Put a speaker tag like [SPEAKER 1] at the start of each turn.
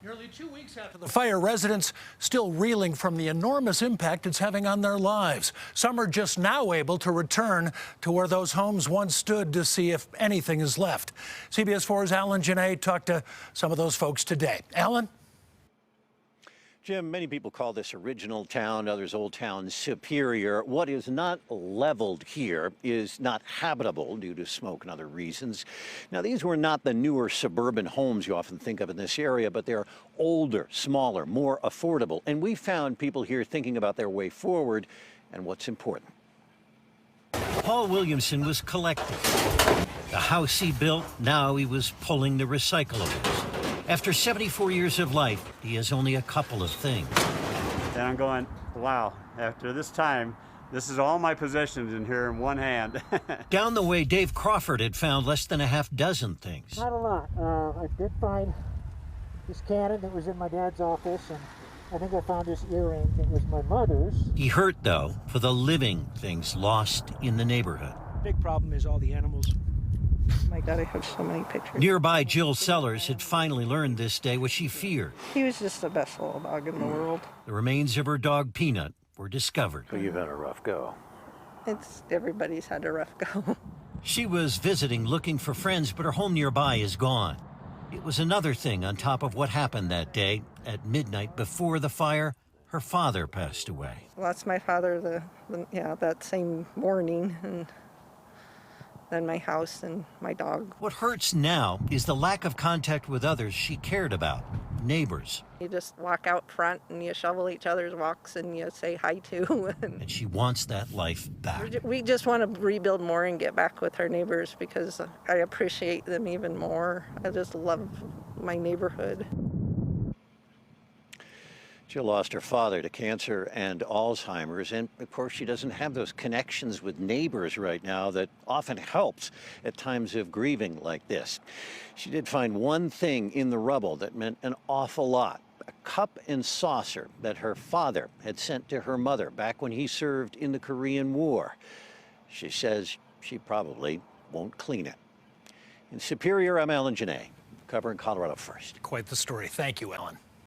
[SPEAKER 1] Nearly 2 weeks after the fire, residents still reeling from the enormous impact it's having on their lives. Some are just now able to return to where those homes once stood to see if anything is left. CBS 4's Alan Gennett talked to some of those folks today. Alan?
[SPEAKER 2] Jim, many people call this original town, others Old Town Superior. What is not leveled here is not habitable due to smoke and other reasons. Now, these were not the newer suburban homes you often think of in this area, but they're older, smaller, more affordable. And we found people here thinking about their way forward and what's important.
[SPEAKER 3] Paul Williamson was collecting. The house he built, now he was pulling the recyclables. After 74 years of life, he has only a couple of things.
[SPEAKER 4] And I'm going, wow, after this time, this is all my possessions in here in one hand.
[SPEAKER 3] Down the way, Dave Crawford had found less than a half dozen things.
[SPEAKER 5] Not a lot. I did find this cannon that was in my dad's office, and I think I found this earring that was my mother's.
[SPEAKER 3] He hurt, though, for the living things lost in the neighborhood.
[SPEAKER 6] Big problem is all the animals.
[SPEAKER 7] My God, I have so many pictures.
[SPEAKER 3] Nearby, Jill Sellers had finally learned this day what she feared.
[SPEAKER 7] He was just the best little dog in the world.
[SPEAKER 3] The remains of her dog, Peanut, were discovered.
[SPEAKER 2] So you've had a rough go.
[SPEAKER 7] Everybody's had a rough go.
[SPEAKER 3] She was visiting, looking for friends, but her home nearby is gone. It was another thing on top of what happened that day. At midnight before the fire, her father passed away.
[SPEAKER 7] Lost my father that same morning, and then my house and my dog.
[SPEAKER 3] What hurts now is the lack of contact with others she cared about, neighbors.
[SPEAKER 7] You just walk out front and you shovel each other's walks and you say hi to.
[SPEAKER 3] And she wants that life back.
[SPEAKER 7] We just want to rebuild more and get back with our neighbors because I appreciate them even more. I just love my neighborhood.
[SPEAKER 2] Jill lost her father to cancer and Alzheimer's, and of course she doesn't have those connections with neighbors right now that often helps at times of grieving like this. She did find one thing in the rubble that meant an awful lot: a cup and saucer that her father had sent to her mother back when he served in the Korean War. She says she probably won't clean it. In Superior, I'm Alan Gennett, covering Colorado First.
[SPEAKER 1] Quite the story. Thank you, Alan.